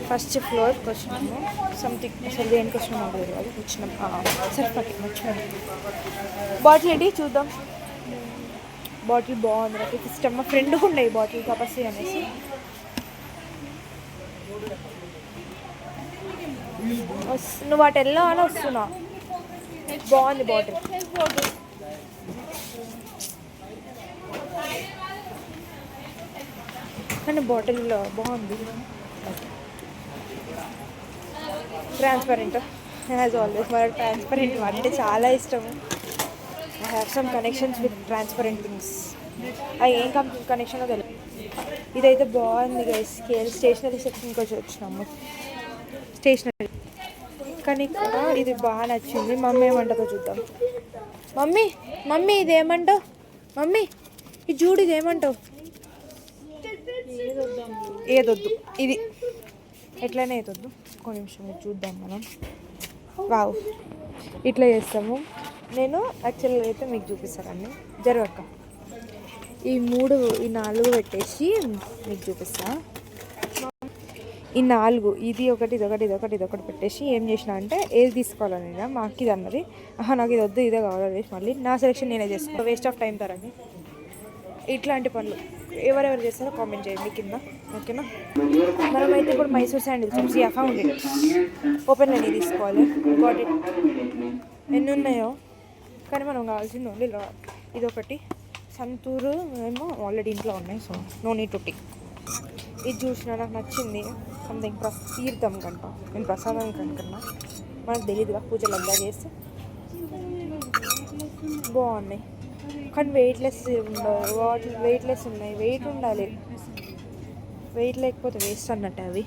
First ఫ్లోర్కి వచ్చినాము. Something అసలు దేనికి వచ్చినాము తెలియదు, అది వచ్చినాం. సరే పట్టి మర్చిపోయాను. బాటిల్ ఏంటి చూద్దాం. బాటిల్ బాగుంది, నాకు ఇష్టం. మా ఫ్రెండ్కి ఉండే ఈ బాటిల్ తపస్సి అనేసి. నువ్వు వాటి వెళ్ళా అని వస్తున్నా. బాగుంది బాటిల్, కానీ బాటిల్ బాగుంది. Transparent as always. మన ట్రాన్స్పరెంట్ అంటే చాలా ఇష్టము. I have some connections with transparent things. అవి ఏం కనెక్షనో తెలియదు. ఇదైతే బాగుంది గైస్. స్టేషనరీ సెక్షన్కి వచ్చినాము. స్టేషనరీ కానీ ఇక్కడ ఇది బాగా నచ్చింది. మమ్మీ ఏమంటుందో చూద్దాం. మమ్మీ ఇదేమంటావు? మమ్మీ ఇది చూడు, ఇదేమంటావు? ఏదొద్దు, ఇది ఎట్లనే ఏదొద్దు. ఒక నిమిషం ఇది చూద్దాం మనం. వావ్, ఇట్లా చేస్తాము. నేను యాక్చువల్గా అయితే మీకు చూపిస్తానండి. జరగక్క ఈ 4 పెట్టేసి మీకు చూపిస్తా. ఈ 4 ఇది ఒకటి, ఇదొకటి, ఇదొకటి, ఇదొకటి పెట్టేసి ఏం చేసిన అంటే ఏది తీసుకోవాలని మా అక్క ఇది అన్నది. నాకు ఇది వద్దు, ఇదే కావాలి. మళ్ళీ నా సెలెక్షన్ నేనే చేసుకో. వేస్ట్ ఆఫ్ టైం తరని ఇట్లాంటి పనులు ఎవరెవరు చేస్తారో కామెంట్ చేయండి కింద, ఓకేనా? మనమైతే ఇప్పుడు Mysore sandal chips found it. Open అని తీసుకోవాలి. Got it. ఎన్ని ఉన్నాయో కానీ మనం కావాల్సింది ఓన్లీ ఇదొకటి. సంతూరు ఏమో ఆల్రెడీ ఇంట్లో ఉన్నాయి, so no need to tick. ఇది చూసినా నాకు నచ్చింది. సంథింగ్ తీర్థం కంట, నేను ప్రసాదం కనుకన్నా మనకు తెలియదుగా, పూజలు అంతా చేస్తే బాగున్నాయి. కానీ వెయిట్లెస్ ఉండవు. వెయిట్లెస్ ఉన్నాయి. వెయిట్ ఉండాలి. వెయిట్ లేకపోతే వేస్ట్ అన్నట్టు. అవి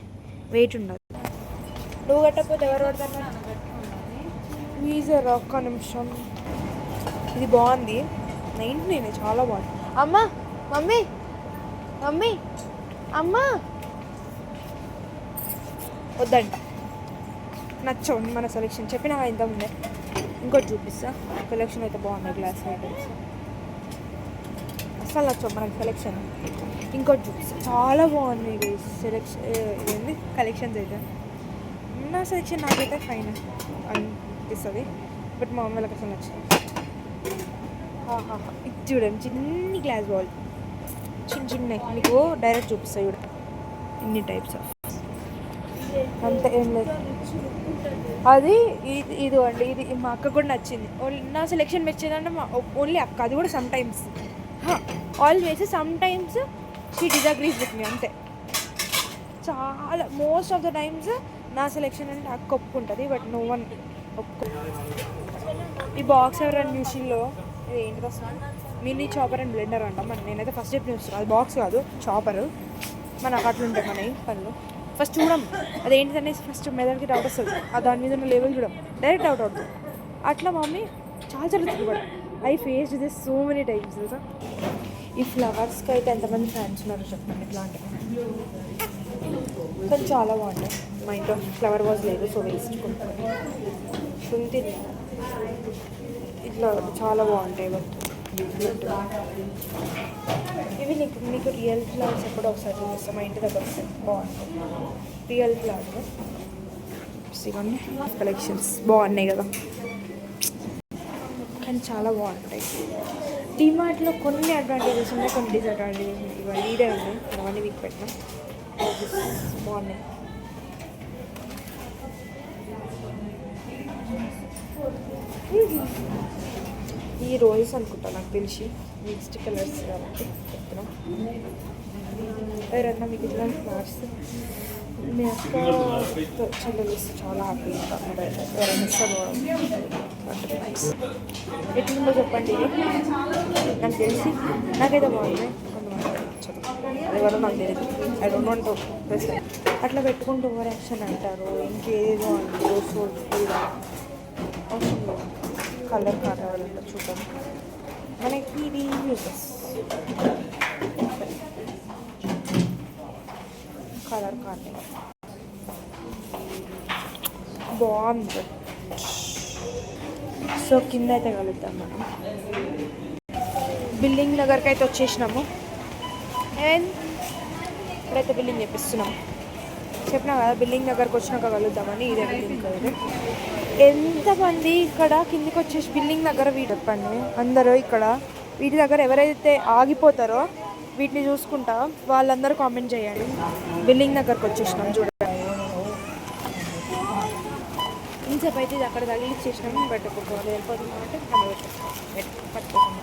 వెయిట్ ఉండదు. నువ్వు కట్టకపోతే ఎవరు పడతారు? వీజర్ ఒక్క నిమిషం. ఇది బాగుంది. 99 చాలా బాగుంది. అమ్మా మమ్మీ మమ్మీ అమ్మా వద్దంట. నచ్చండి మన సెలెక్షన్. చెప్పినా ఇంత ముందే. ఇంకోటి చూపిస్తా. కలెక్షన్ అయితే బాగున్నాయి. గ్లాస్ ఐటమ్స్ అసలు నచ్చవు మనకి సెలెక్షన్. ఇంకోటి చూపిస్తా, చాలా బాగున్నాయి సెలెక్షన్. ఇదేంటి కలెక్షన్స్ అయితే. నా సెలెక్షన్ నాకైతే ఫైన్ అనిపిస్తుంది, బట్ మా అమ్మాయిలకు అసలు నచ్చింది. ఇది చూడండి, చిన్ని గ్లాస్ బాల్, చిన్న మీకు డైరెక్ట్ చూపిస్తాయి చూడ. ఇన్ని టైప్స్ ఆఫ్ అంతే, ఏం లేదు. అది ఇది అండి. ఇది మా అక్క కూడా నచ్చింది. నా సెలెక్షన్ నచ్చిందంటే ఓన్లీ అక్క. అది కూడా sometimes, always sometimes she disagrees with me, అంతే. చాలా మోస్ట్ ఆఫ్ ద టైమ్స్ నా సెలెక్షన్ అంటే అక్క ఒప్పుకుంటుంది, బట్ నో వన్ ఒప్పుకో. ఈ బాక్స్ ఎవరైనా మ్యూషన్లో ఇది ఏంటి వస్తుంది? మినీ చాపర్ అండ్ బ్లెండర్ అంట. నేనైతే ఫస్ట్ చెప్పి చూస్తాను, అది బాక్స్ కాదు చాపరు. మనకు అట్లుంటాయి మన పనులు. ఫస్ట్ చూడం అదేంటిది అనేసి ఫస్ట్ మెదడుకి డౌట్ వస్తుంది. దాని మీద ఉన్న లెవెల్ చూడం, డైరెక్ట్ డౌట్ అవుతుంది. అట్లా మమ్మీ చాలా తిరుగుతుంది. I faced this so many times తెలుసా. ఈ ఫ్లవర్స్కి అయితే ఎంతమంది ఫ్యాన్స్ ఉన్నారో చెప్పండి. ఇట్లాంటివి కానీ చాలా బాగుంటాయి. మా ఇంట్లో ఫ్లవర్ వాజ్ లేదు, సో వేసుకుంటాను. శుంఠి ఇట్లా చాలా బాగుంటాయి. ఇవి నీకు రియల్ ఫ్లవర్స్ ఎప్పుడో ఒకసారి చూపిస్తాం. మా ఇంటి దగ్గర వస్తాయి, బాగుంటాయి రియల్ ఫ్లవర్స్. ఇవన్నీ కలెక్షన్స్ బాగున్నాయి కదా, కానీ చాలా బాగుంటాయి. డిమార్ట్లో కొన్ని అడ్వాంటేజెస్ ఉన్నాయి, కొన్ని డిసడ్వాంటేజెస్ ఉన్నాయి. ఇవన్నీ ఈడే ఉంది, అవన్నీ వీక్ పెట్టినాం. బాగున్నాయి. ఈ రోజెస్ అనుకుంటా నాకు తెలిసి మిక్స్డ్ కలర్స్ కాబట్టి చెప్తున్నాం. ఎవరన్నా మీకు ఇట్లాంటి ఫ్లవర్స్ మీ అక్క చెల్లెలు ఇస్తే చాలా హ్యాపీగా ఎవరైనా ఇస్తారు. ఎట్లుందో చెప్పండి. నాకు తెలిసి నాకైతే బాగుంది, కొంతమంది నచ్చదు. ఎవరో నాకు తెలియదు. I don't want to press. అట్లా పెట్టుకుంటూ ఓవర్ యాక్షన్ అంటారు, ఇంకేదో అంటారు. సో అవసరం లేదు. కలర్ కావాలంటే చూద్దాం. మనకి ఇది యూజెస్ కలర్ కార్డ్ బాగుంది. సో కింద అయితే కలుద్దాం మనం. బిల్డింగ్ దగ్గరికి అయితే వచ్చేసినాము. అండ్ ఇప్పుడైతే బిల్డింగ్ చేపిస్తున్నాము. చెప్పినా కదా బిల్డింగ్ దగ్గరకు వచ్చినాక కలుద్దామని. ఇదే బిల్డింగ్ ఇది. ఎంతమంది ఇక్కడ కిందికి వచ్చేసి బిల్డింగ్ దగ్గర వీటి చెప్పండి అందరూ ఇక్కడ వీటి దగ్గర ఎవరైతే ఆగిపోతారో వీటిని చూసుకుంటా వాళ్ళందరూ కామెంట్ చేయండి. బిల్డింగ్ దగ్గరకు వచ్చేసినాం చూడండి. ఇంతసేపు అయితే ఇది అక్కడ తగిలిచ్చేసినాం బట్ వెళ్ళిపోతున్నాం అంటే పట్టుకోకుండా